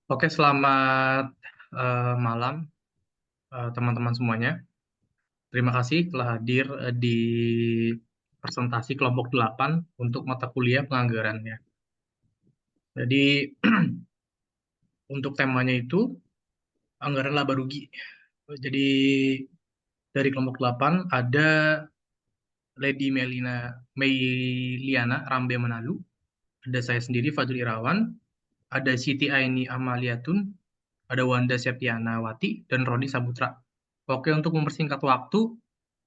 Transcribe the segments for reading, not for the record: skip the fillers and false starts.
Oke, selamat malam teman-teman semuanya. Terima kasih telah hadir di presentasi kelompok 8 untuk mata kuliah penganggarannya. Jadi, untuk temanya itu anggaran laba rugi. Jadi, dari kelompok 8 ada Lady Meiliana Rambe Manalu, ada saya sendiri Fadli Irawan, ada Siti Aini Amaliatun, ada Wanda Septiana Wati, dan Roni Saputra. Oke, untuk mempersingkat waktu,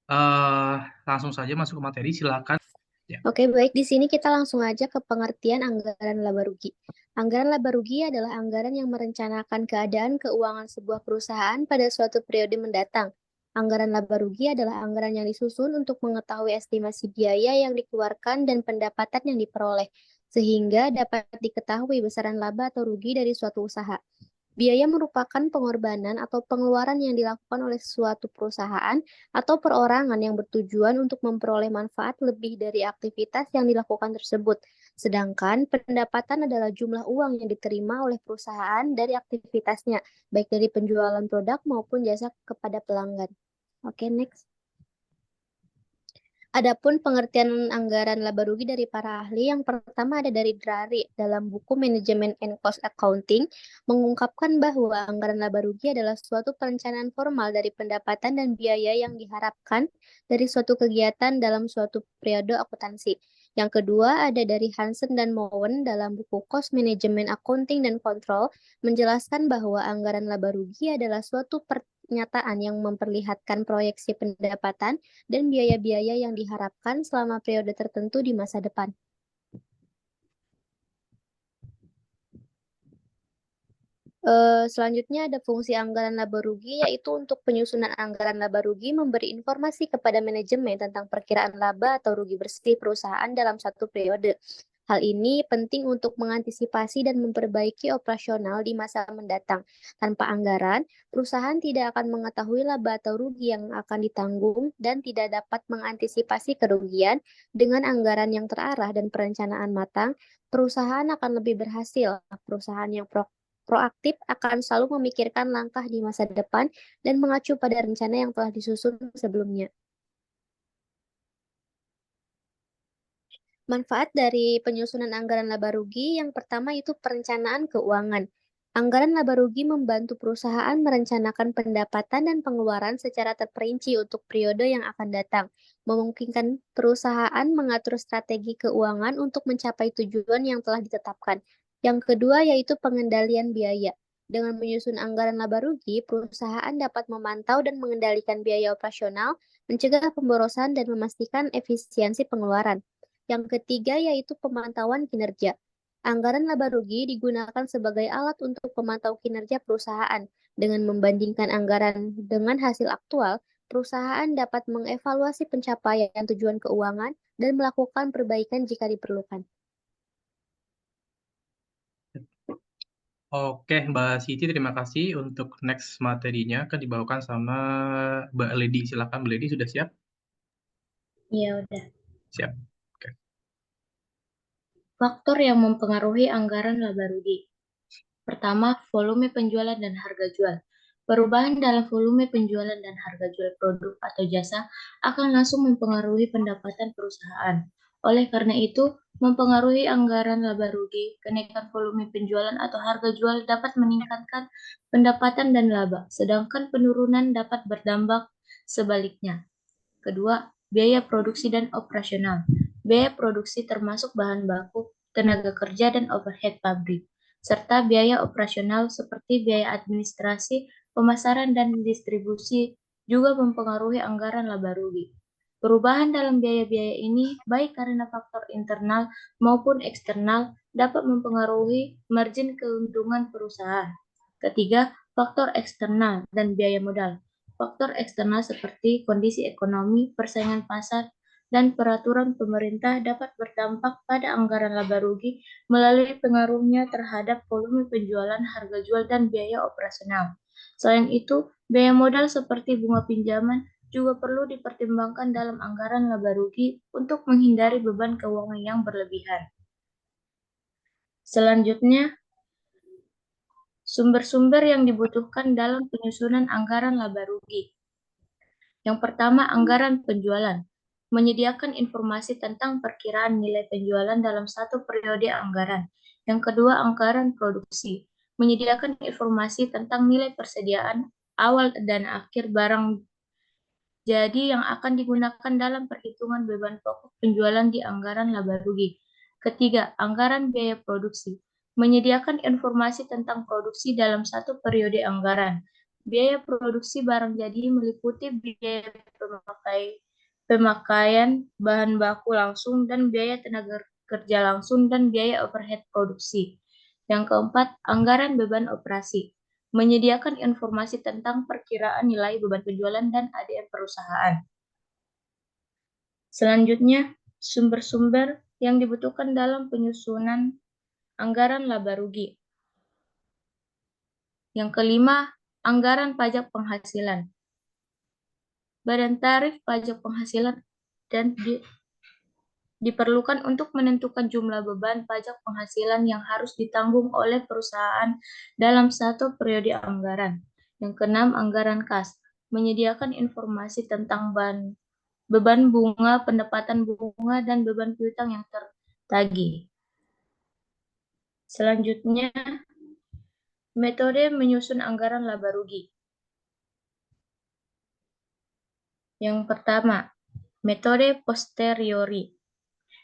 eh langsung saja masuk ke materi, silakan. Ya. Oke, baik. Di sini kita langsung aja ke pengertian anggaran laba rugi. Anggaran laba rugi adalah anggaran yang merencanakan keadaan keuangan sebuah perusahaan pada suatu periode mendatang. Anggaran laba rugi adalah anggaran yang disusun untuk mengetahui estimasi biaya yang dikeluarkan dan pendapatan yang diperoleh, sehingga dapat diketahui besaran laba atau rugi dari suatu usaha. Biaya merupakan pengorbanan atau pengeluaran yang dilakukan oleh suatu perusahaan atau perorangan yang bertujuan untuk memperoleh manfaat lebih dari aktivitas yang dilakukan tersebut. Sedangkan pendapatan adalah jumlah uang yang diterima oleh perusahaan dari aktivitasnya, baik dari penjualan produk maupun jasa kepada pelanggan. Oke, next. Adapun pengertian anggaran laba rugi dari para ahli, yang pertama ada dari Drari dalam buku Management and Cost Accounting, mengungkapkan bahwa anggaran laba rugi adalah suatu perencanaan formal dari pendapatan dan biaya yang diharapkan dari suatu kegiatan dalam suatu periode akuntansi. Yang kedua ada dari Hansen dan Mowen dalam buku Cost Management Accounting dan Control, menjelaskan bahwa anggaran laba rugi adalah suatu pernyataan yang memperlihatkan proyeksi pendapatan dan biaya-biaya yang diharapkan selama periode tertentu di masa depan. Selanjutnya ada fungsi anggaran laba rugi, yaitu untuk penyusunan anggaran laba rugi memberi informasi kepada manajemen tentang perkiraan laba atau rugi bersih perusahaan dalam satu periode. Hal ini penting untuk mengantisipasi dan memperbaiki operasional di masa mendatang. Tanpa anggaran, perusahaan tidak akan mengetahui laba atau rugi yang akan ditanggung dan tidak dapat mengantisipasi kerugian. Dengan anggaran yang terarah dan perencanaan matang, perusahaan akan lebih berhasil. Perusahaan yang proaktif akan selalu memikirkan langkah di masa depan dan mengacu pada rencana yang telah disusun sebelumnya. Manfaat dari penyusunan anggaran laba rugi yang pertama itu perencanaan keuangan. Anggaran laba rugi membantu perusahaan merencanakan pendapatan dan pengeluaran secara terperinci untuk periode yang akan datang, memungkinkan perusahaan mengatur strategi keuangan untuk mencapai tujuan yang telah ditetapkan. Yang kedua yaitu pengendalian biaya. Dengan menyusun anggaran laba rugi, perusahaan dapat memantau dan mengendalikan biaya operasional, mencegah pemborosan dan memastikan efisiensi pengeluaran. Yang ketiga yaitu pemantauan kinerja. Anggaran laba rugi digunakan sebagai alat untuk memantau kinerja perusahaan. Dengan membandingkan anggaran dengan hasil aktual, perusahaan dapat mengevaluasi pencapaian tujuan keuangan dan melakukan perbaikan jika diperlukan. Oke, Mbak Siti, terima kasih. Untuk next materinya akan dibawakan sama Mbak Lady. Silakan, Mbak Lady, sudah siap? Iya, udah. Siap. Oke. Faktor yang mempengaruhi anggaran laba rugi. Pertama, volume penjualan dan harga jual. Perubahan dalam volume penjualan dan harga jual produk atau jasa akan langsung mempengaruhi pendapatan perusahaan. Oleh karena itu, mempengaruhi anggaran laba rugi, kenaikan volume penjualan atau harga jual dapat meningkatkan pendapatan dan laba, sedangkan penurunan dapat berdampak sebaliknya. Kedua, biaya produksi dan operasional. Biaya produksi termasuk bahan baku, tenaga kerja, dan overhead pabrik, serta biaya operasional seperti biaya administrasi, pemasaran, dan distribusi juga mempengaruhi anggaran laba rugi. Perubahan dalam biaya-biaya ini, baik karena faktor internal maupun eksternal, dapat mempengaruhi margin keuntungan perusahaan. Ketiga, faktor eksternal dan biaya modal. Faktor eksternal seperti kondisi ekonomi, persaingan pasar, dan peraturan pemerintah dapat berdampak pada anggaran laba rugi melalui pengaruhnya terhadap volume penjualan, harga jual, dan biaya operasional. Selain itu, biaya modal seperti bunga pinjaman juga perlu dipertimbangkan dalam anggaran laba rugi untuk menghindari beban keuangan yang berlebihan. Selanjutnya, Sumber-sumber yang dibutuhkan dalam penyusunan anggaran laba rugi. Yang pertama, anggaran penjualan. Menyediakan informasi tentang perkiraan nilai penjualan dalam satu periode anggaran. Yang kedua, anggaran produksi. Menyediakan informasi tentang nilai persediaan awal dan akhir barang jadi yang akan digunakan dalam perhitungan beban pokok penjualan di anggaran laba rugi. Ketiga, anggaran biaya produksi. Menyediakan informasi tentang produksi dalam satu periode anggaran. Biaya produksi barang jadi meliputi biaya pemakaian bahan baku langsung dan biaya tenaga kerja langsung dan biaya overhead produksi. Yang keempat, anggaran beban operasi. Menyediakan informasi tentang perkiraan nilai beban penjualan dan ADM perusahaan. Selanjutnya, sumber-sumber yang dibutuhkan dalam penyusunan anggaran laba rugi. Yang kelima, anggaran pajak penghasilan. Badan tarif pajak penghasilan dan diperlukan untuk menentukan jumlah beban pajak penghasilan yang harus ditanggung oleh perusahaan dalam satu periode anggaran. Yang keenam, anggaran kas. Menyediakan informasi tentang beban bunga, pendapatan bunga, dan beban piutang yang tertagih. Selanjutnya, metode menyusun anggaran laba rugi. Yang pertama, metode posteriori.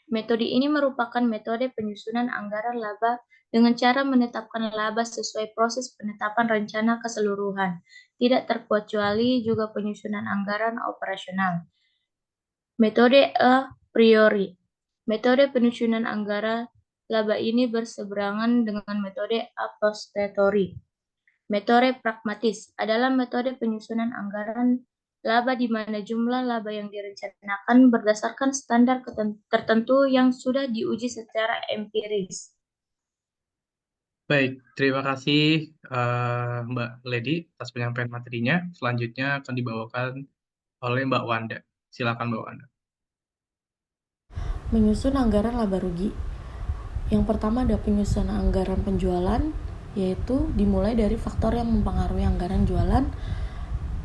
Metode ini merupakan metode penyusunan anggaran laba dengan cara menetapkan laba sesuai proses penetapan rencana keseluruhan, tidak terkecuali juga penyusunan anggaran operasional. Metode a priori. Metode penyusunan anggaran laba ini berseberangan dengan metode a posteriori. Metode pragmatis adalah metode penyusunan anggaran laba di mana jumlah laba yang direncanakan berdasarkan standar tertentu yang sudah diuji secara empiris. Baik, terima kasih Mbak Lady atas penyampaian materinya. Selanjutnya akan dibawakan oleh Mbak Wanda. Silakan Mbak Wanda. Menyusun anggaran laba rugi. Yang pertama ada penyusunan anggaran penjualan, yaitu dimulai dari faktor yang mempengaruhi anggaran jualan,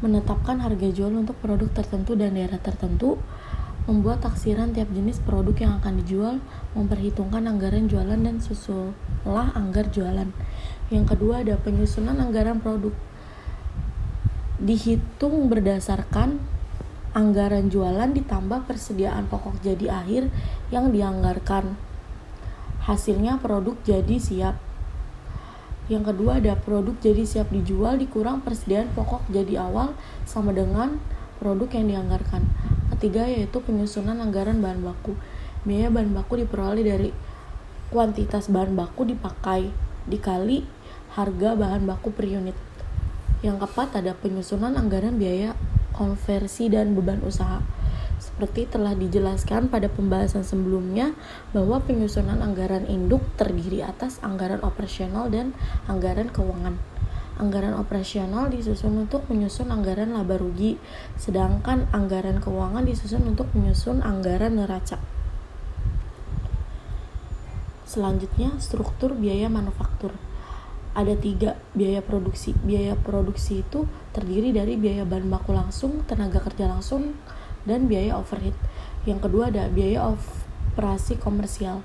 menetapkan harga jual untuk produk tertentu dan daerah tertentu, membuat taksiran tiap jenis produk yang akan dijual, memperhitungkan anggaran jualan dan susulah anggar jualan. Yang kedua ada penyusunan anggaran produk. Dihitung berdasarkan anggaran jualan ditambah persediaan pokok jadi akhir yang dianggarkan. Hasilnya produk jadi siap. Yang kedua ada produk jadi siap dijual dikurang persediaan pokok jadi awal sama dengan produk yang dianggarkan. Ketiga yaitu penyusunan anggaran bahan baku. Biaya bahan baku diperoleh dari kuantitas bahan baku dipakai dikali harga bahan baku per unit. Yang keempat ada penyusunan anggaran biaya konversi dan beban usaha. Seperti telah dijelaskan pada pembahasan sebelumnya bahwa penyusunan anggaran induk terdiri atas anggaran operasional dan anggaran keuangan. Anggaran operasional disusun untuk menyusun anggaran laba rugi, sedangkan anggaran keuangan disusun untuk menyusun anggaran neraca. Selanjutnya, struktur biaya manufaktur. Ada 3 biaya produksi. Biaya produksi itu terdiri dari biaya bahan baku langsung, tenaga kerja langsung, dan biaya overhead. Yang kedua ada biaya operasi komersial.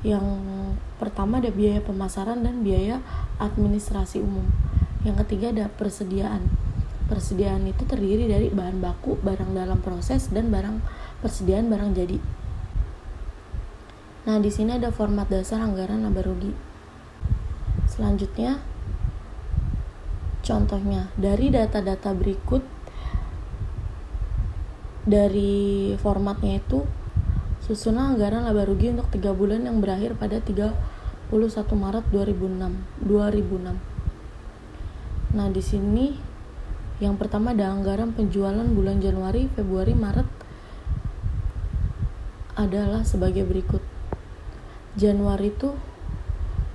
Yang pertama ada biaya pemasaran dan biaya administrasi umum. Yang ketiga ada persediaan. Persediaan itu terdiri dari bahan baku, barang dalam proses, dan persediaan barang jadi. Nah, di sini ada format dasar anggaran laba rugi. Selanjutnya, contohnya dari data-data berikut. Dari formatnya itu susunan anggaran laba rugi untuk 3 bulan yang berakhir pada 31 Maret 2006. Nah, di sini yang pertama ada anggaran penjualan bulan Januari, Februari, Maret adalah sebagai berikut. Januari itu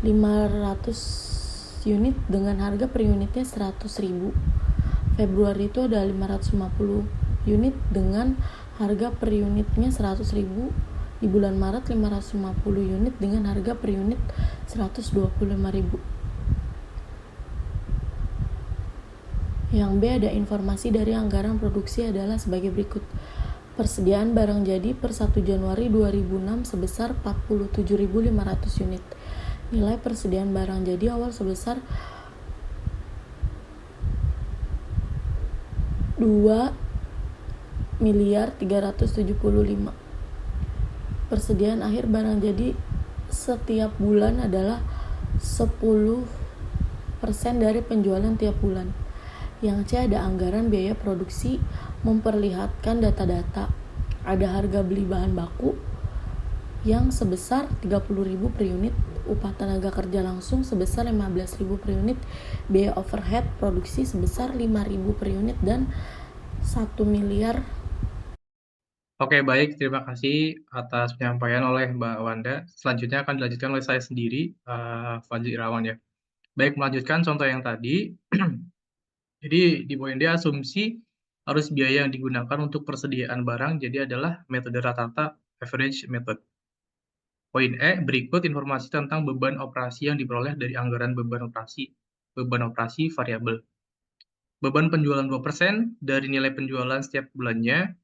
500 unit dengan harga per unitnya 100.000. Februari itu ada 550 unit dengan harga per unitnya 100.000. Di bulan Maret 550 unit dengan harga per unit 125.000. Yang B, ada informasi dari anggaran produksi adalah sebagai berikut. Persediaan barang jadi per 1 Januari 2006 sebesar 47.500 unit. Nilai persediaan barang jadi awal sebesar 2.375. Persediaan akhir barang jadi setiap bulan adalah 10% dari penjualan tiap bulan. Yang C, ada anggaran biaya produksi memperlihatkan data-data. Ada harga beli bahan baku yang sebesar 30.000 per unit, upah tenaga kerja langsung sebesar 15.000 per unit, biaya overhead produksi sebesar 5.000 per unit, dan 1 miliar. Oke, baik. Terima kasih atas penyampaian oleh Mbak Wanda. Selanjutnya akan dilanjutkan oleh saya sendiri, Fadli Irawan ya. Baik, melanjutkan contoh yang tadi. Jadi di poin D, asumsi arus biaya yang digunakan untuk persediaan barang jadi adalah metode rata-rata average method. Poin E, berikut informasi tentang beban operasi yang diperoleh dari anggaran beban operasi. Beban operasi variabel. Beban penjualan 2% dari nilai penjualan setiap bulannya.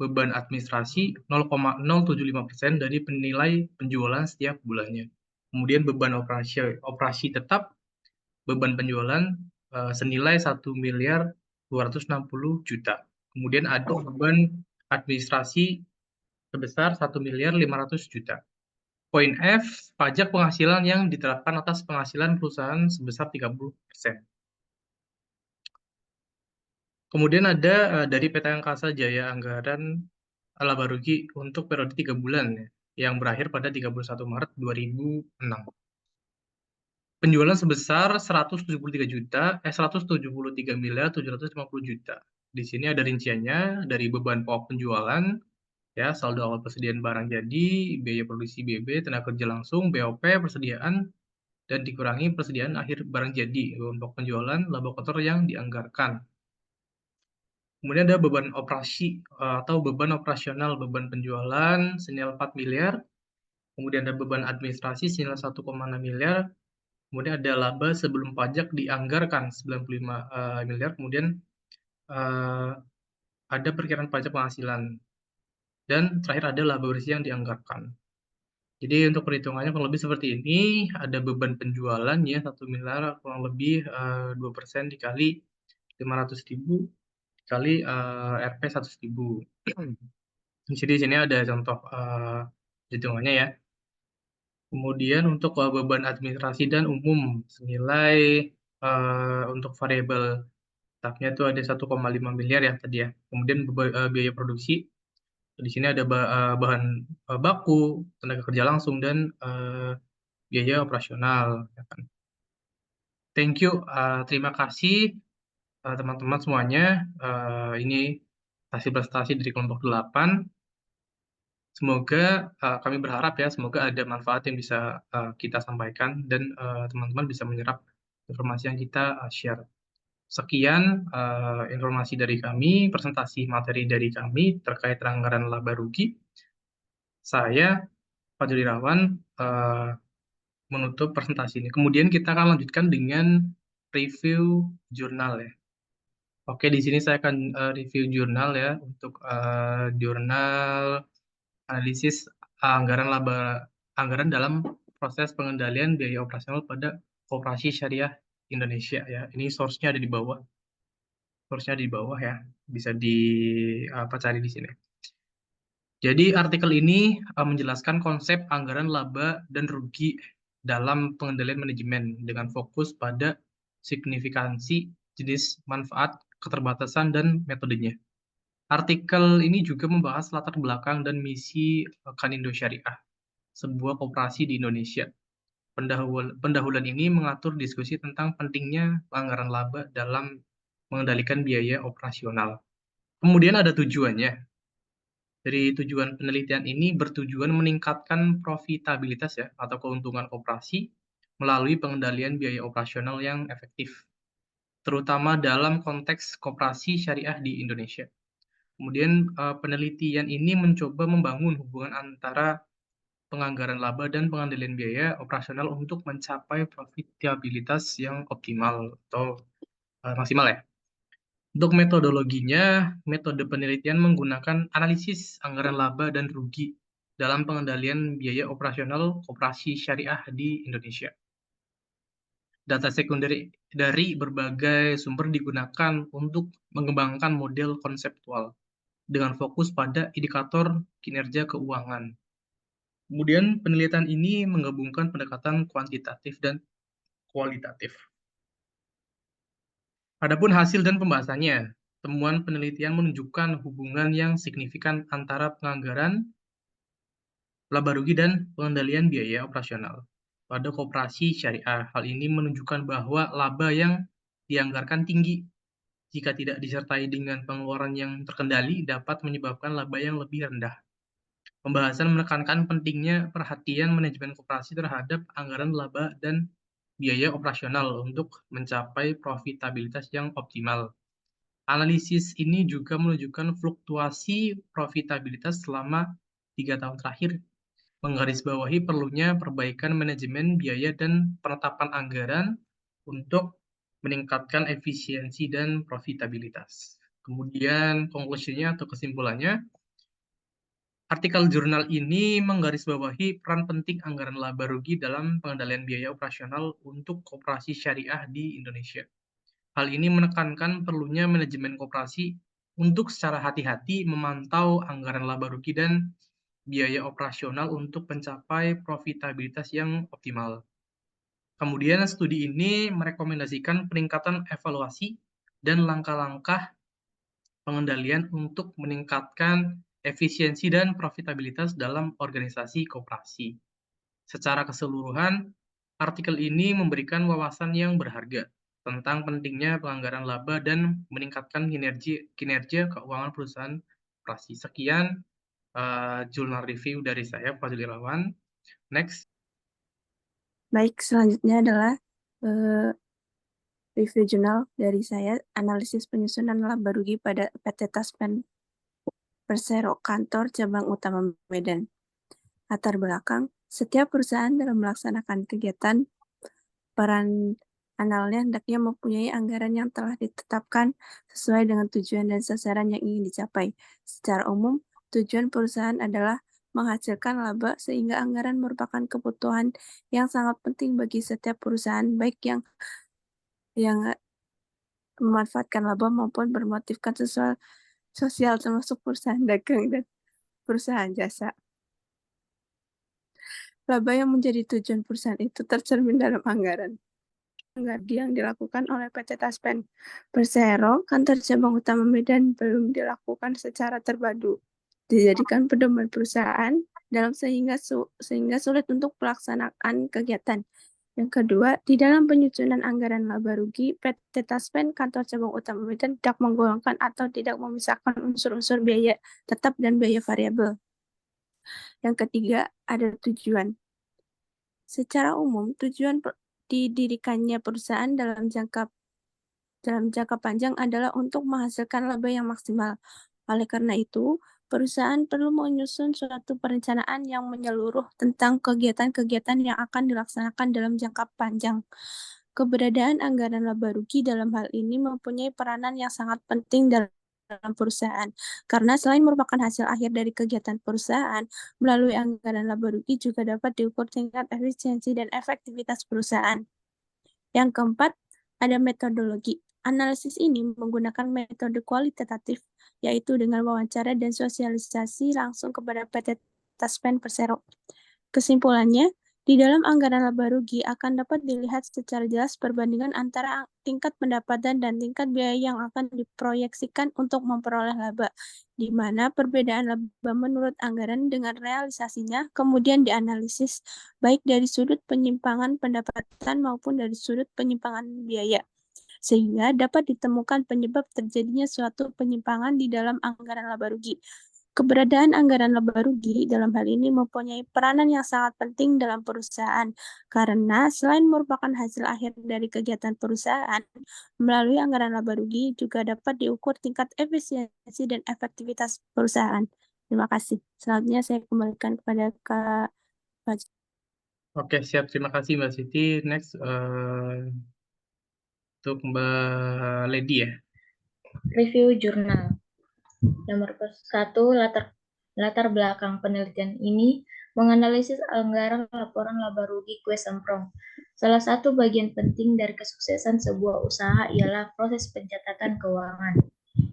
Beban administrasi 0,075% dari nilai penjualan setiap bulannya. Kemudian beban operasi tetap, beban penjualan senilai 1.260 juta. Kemudian ada beban administrasi sebesar 1.500 juta. Poin F, pajak penghasilan yang diterapkan atas penghasilan perusahaan sebesar 30%. Kemudian ada dari PT Angkasa Jaya anggaran laba rugi untuk periode 3 bulan ya, yang berakhir pada 31 Maret 2006. Penjualan sebesar 173 miliar 750 juta. Di sini ada rinciannya dari beban pokok penjualan, ya, saldo awal persediaan barang jadi, biaya produksi BB, tenaga kerja langsung, BOP, persediaan, dan dikurangi persediaan akhir barang jadi, beban pokok penjualan, laba kotor yang dianggarkan. Kemudian ada beban operasi atau beban operasional, beban penjualan senilai 4 miliar, kemudian ada beban administrasi senilai 1,6 miliar, kemudian ada laba sebelum pajak dianggarkan 95 miliar, kemudian ada perkiraan pajak penghasilan, dan terakhir ada laba bersih yang dianggarkan. Jadi untuk perhitungannya kurang lebih seperti ini, ada beban penjualan ya 1 miliar kurang lebih 2% dikali 500.000 kali Rp 100.000. Jadi di sini ada contoh hitungannya ya. Kemudian untuk beban administrasi dan umum senilai untuk variabel tetapnya itu ada 1,5 miliar ya tadi ya. Kemudian biaya produksi di sini ada bahan baku, tenaga kerja langsung, dan biaya operasional. Ya kan. Thank you, terima kasih teman-teman semuanya. Ini hasil prestasi dari kelompok 8. Semoga kami berharap ya, semoga ada manfaat yang bisa kita sampaikan dan teman-teman bisa menyerap informasi yang kita share. Sekian informasi dari kami, presentasi materi dari kami terkait anggaran laba rugi. Saya, Fadli Irawan, menutup presentasi ini. Kemudian kita akan lanjutkan dengan review jurnal ya. Oke, di sini saya akan review jurnal ya, untuk jurnal analisis anggaran dalam proses pengendalian biaya operasional pada Koperasi Syariah Indonesia ya. Ini source-nya ada di bawah. Source-nya di bawah ya. Bisa cari di sini. Jadi artikel ini menjelaskan konsep anggaran laba dan rugi dalam pengendalian manajemen dengan fokus pada signifikansi, jenis manfaat, keterbatasan, dan metodenya. Artikel ini juga membahas latar belakang dan misi Kanindo Syariah, sebuah koperasi di Indonesia. Pendahuluan ini mengatur diskusi tentang pentingnya anggaran laba dalam mengendalikan biaya operasional. Kemudian ada tujuannya. Dari tujuan penelitian ini bertujuan meningkatkan profitabilitas ya atau keuntungan koperasi melalui pengendalian biaya operasional yang efektif, terutama dalam konteks koperasi syariah di Indonesia. Kemudian penelitian ini mencoba membangun hubungan antara penganggaran laba dan pengendalian biaya operasional untuk mencapai profitabilitas yang optimal atau maksimal ya. Untuk metodologinya, metode penelitian menggunakan analisis anggaran laba dan rugi dalam pengendalian biaya operasional koperasi syariah di Indonesia. Data sekunder dari berbagai sumber digunakan untuk mengembangkan model konseptual dengan fokus pada indikator kinerja keuangan. Kemudian penelitian ini menggabungkan pendekatan kuantitatif dan kualitatif. Adapun hasil dan pembahasannya, temuan penelitian menunjukkan hubungan yang signifikan antara penganggaran, laba rugi, dan pengendalian biaya operasional pada koperasi syariah. Hal ini menunjukkan bahwa laba yang dianggarkan tinggi jika tidak disertai dengan pengeluaran yang terkendali dapat menyebabkan laba yang lebih rendah. Pembahasan menekankan pentingnya perhatian manajemen koperasi terhadap anggaran laba dan biaya operasional untuk mencapai profitabilitas yang optimal. Analisis ini juga menunjukkan fluktuasi profitabilitas selama 3 tahun terakhir, menggarisbawahi perlunya perbaikan manajemen biaya dan penetapan anggaran untuk meningkatkan efisiensi dan profitabilitas. Kemudian konklusinya atau kesimpulannya, artikel jurnal ini menggarisbawahi peran penting anggaran laba rugi dalam pengendalian biaya operasional untuk koperasi syariah di Indonesia. Hal ini menekankan perlunya manajemen koperasi untuk secara hati-hati memantau anggaran laba rugi dan biaya operasional untuk mencapai profitabilitas yang optimal. Kemudian studi ini merekomendasikan peningkatan evaluasi dan langkah-langkah pengendalian untuk meningkatkan efisiensi dan profitabilitas dalam organisasi koperasi. Secara keseluruhan, artikel ini memberikan wawasan yang berharga tentang pentingnya penganggaran laba dan meningkatkan kinerja keuangan perusahaan koperasi. Sekian jurnal review dari saya, Fadil Irawan. Next. Baik, selanjutnya adalah review jurnal dari saya, analisis penyusunan laba rugi pada PT Taspen Persero Kantor Cabang Utama Medan. Latar belakang, setiap perusahaan dalam melaksanakan kegiatan, peran analnya hendaknya mempunyai anggaran yang telah ditetapkan sesuai dengan tujuan dan sasaran yang ingin dicapai. Secara umum, tujuan perusahaan adalah menghasilkan laba sehingga anggaran merupakan kebutuhan yang sangat penting bagi setiap perusahaan, baik yang memanfaatkan laba maupun bermotifkan sosial termasuk perusahaan dagang dan perusahaan jasa. Laba yang menjadi tujuan perusahaan itu tercermin dalam anggaran yang dilakukan oleh PT Taspen Persero Kantor Cabang Utama Medan belum dilakukan secara terpadu, dijadikan pedoman perusahaan dalam sehingga sulit untuk pelaksanaan kegiatan. Yang kedua, di dalam penyusunan anggaran laba rugi, PT Taspen Kantor Cabang Utama Medan tidak menggolongkan atau tidak memisahkan unsur-unsur biaya tetap dan biaya variabel. Yang ketiga, ada tujuan. Secara umum, tujuan didirikannya perusahaan dalam jangka panjang adalah untuk menghasilkan laba yang maksimal. Oleh karena itu, perusahaan perlu menyusun suatu perencanaan yang menyeluruh tentang kegiatan-kegiatan yang akan dilaksanakan dalam jangka panjang. Keberadaan anggaran laba rugi dalam hal ini mempunyai peranan yang sangat penting dalam perusahaan, karena selain merupakan hasil akhir dari kegiatan perusahaan, melalui anggaran laba rugi juga dapat diukur tingkat efisiensi dan efektivitas perusahaan. Yang keempat, ada metodologi. Analisis ini menggunakan metode kualitatif, yaitu dengan wawancara dan sosialisasi langsung kepada PT Taspen Persero. Kesimpulannya, di dalam anggaran laba rugi akan dapat dilihat secara jelas perbandingan antara tingkat pendapatan dan tingkat biaya yang akan diproyeksikan untuk memperoleh laba, di mana perbedaan laba menurut anggaran dengan realisasinya kemudian dianalisis baik dari sudut penyimpangan pendapatan maupun dari sudut penyimpangan biaya, sehingga dapat ditemukan penyebab terjadinya suatu penyimpangan di dalam anggaran laba rugi. Keberadaan anggaran laba rugi dalam hal ini mempunyai peranan yang sangat penting dalam perusahaan, karena selain merupakan hasil akhir dari kegiatan perusahaan, melalui anggaran laba rugi juga dapat diukur tingkat efisiensi dan efektivitas perusahaan. Terima kasih. Selanjutnya saya kembalikan kepada Kak Fajri. Oke, siap. Terima kasih Mbak Siti. Next, untuk Mbak Lady ya. Review jurnal. Nomor 1, latar belakang penelitian ini menganalisis anggaran laporan laba rugi kue semprong. Salah satu bagian penting dari kesuksesan sebuah usaha ialah proses pencatatan keuangan.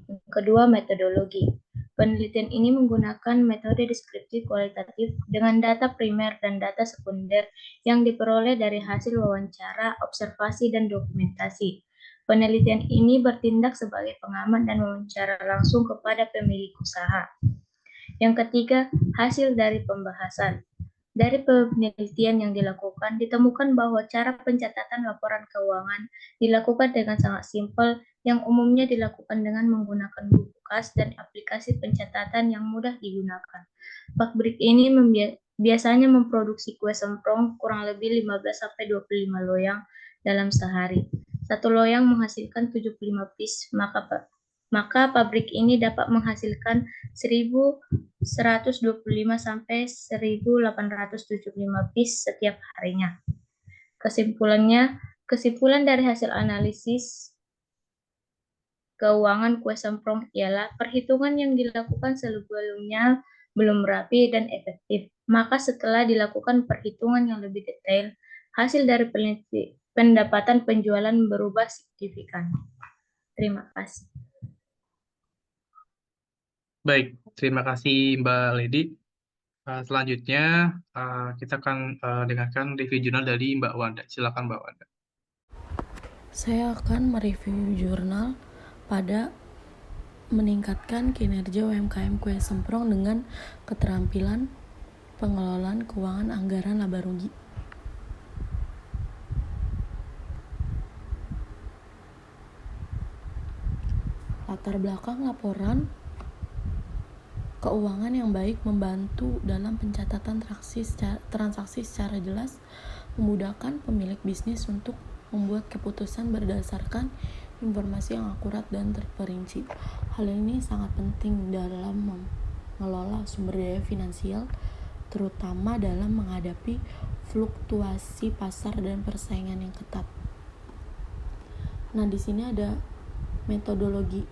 Yang kedua, metodologi. Penelitian ini menggunakan metode deskriptif kualitatif dengan data primer dan data sekunder yang diperoleh dari hasil wawancara, observasi, dan dokumentasi. Penelitian ini bertindak sebagai pengamat dan wawancara langsung kepada pemilik usaha. Yang ketiga, hasil dari pembahasan. Dari penelitian yang dilakukan, ditemukan bahwa cara pencatatan laporan keuangan dilakukan dengan sangat simpel, yang umumnya dilakukan dengan menggunakan buku kas dan aplikasi pencatatan yang mudah digunakan. Pabrik ini biasanya memproduksi kue semprong kurang lebih 15-25 loyang dalam sehari. Satu loyang menghasilkan 75 piece, maka pabrik ini dapat menghasilkan 1.125 sampai 1.875 piece setiap harinya. Kesimpulan dari hasil analisis keuangan kue semprong ialah perhitungan yang dilakukan sebelumnya belum rapi dan efektif. Maka setelah dilakukan perhitungan yang lebih detail, hasil dari pendapatan penjualan berubah signifikan. Terima kasih. Baik, terima kasih Mbak Lady. Selanjutnya kita akan dengarkan review jurnal dari Mbak Wanda. Silakan Mbak Wanda. Saya akan mereview jurnal pada meningkatkan kinerja UMKM kue semprong dengan keterampilan pengelolaan keuangan anggaran laba rugi. Latar belakang laporan keuangan yang baik membantu dalam pencatatan transaksi secara jelas, memudahkan pemilik bisnis untuk membuat keputusan berdasarkan informasi yang akurat dan terperinci. Hal ini sangat penting dalam mengelola sumber daya finansial, terutama dalam menghadapi fluktuasi pasar dan persaingan yang ketat. Nah, di sini ada metodologi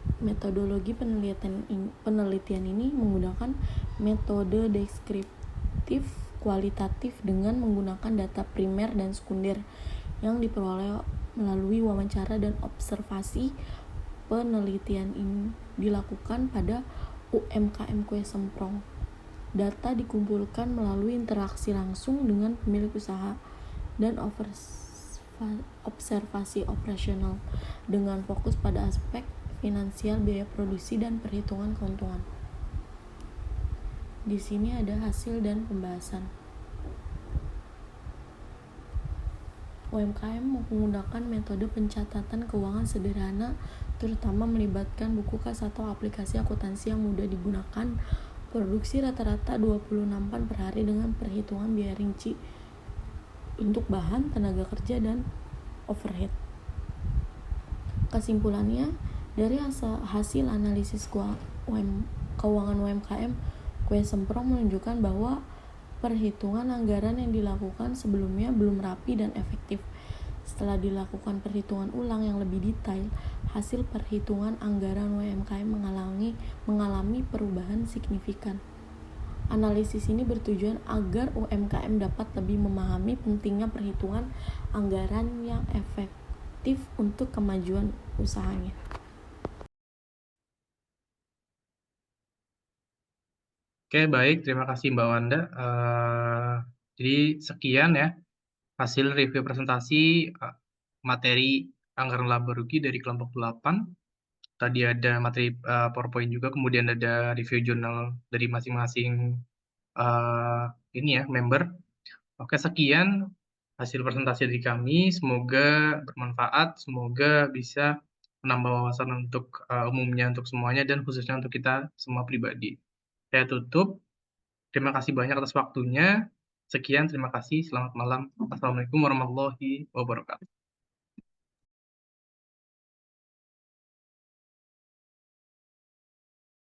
penelitian ini menggunakan metode deskriptif kualitatif dengan menggunakan data primer dan sekunder yang diperoleh melalui wawancara dan observasi. Penelitian ini dilakukan pada UMKM kue semprong. Data dikumpulkan melalui interaksi langsung dengan pemilik usaha dan observasi operasional dengan fokus pada aspek finansial, biaya produksi, dan perhitungan keuntungan. Di sini ada hasil dan pembahasan. UMKM menggunakan metode pencatatan keuangan sederhana, terutama melibatkan buku kas atau aplikasi akuntansi yang mudah digunakan. Produksi rata-rata 26 pan per hari dengan perhitungan biaya rinci untuk bahan, tenaga kerja, dan overhead. Kesimpulannya, dari hasil analisis keuangan UMKM kue semprong menunjukkan bahwa perhitungan anggaran yang dilakukan sebelumnya belum rapi dan efektif. Setelah dilakukan perhitungan ulang yang lebih detail, hasil perhitungan anggaran UMKM mengalami perubahan signifikan. Analisis ini bertujuan agar UMKM dapat lebih memahami pentingnya perhitungan anggaran yang efektif untuk kemajuan usahanya. Oke, baik. Terima kasih Mbak Wanda. Jadi sekian ya hasil review presentasi materi anggaran laba rugi dari kelompok 8. Tadi ada materi PowerPoint juga, kemudian ada review jurnal dari masing-masing member. Oke, sekian hasil presentasi dari kami. Semoga bermanfaat, semoga bisa menambah wawasan untuk umumnya, untuk semuanya, dan khususnya untuk kita semua pribadi. Saya tutup. Terima kasih banyak atas waktunya. Sekian, terima kasih. Selamat malam. Assalamualaikum warahmatullahi wabarakatuh.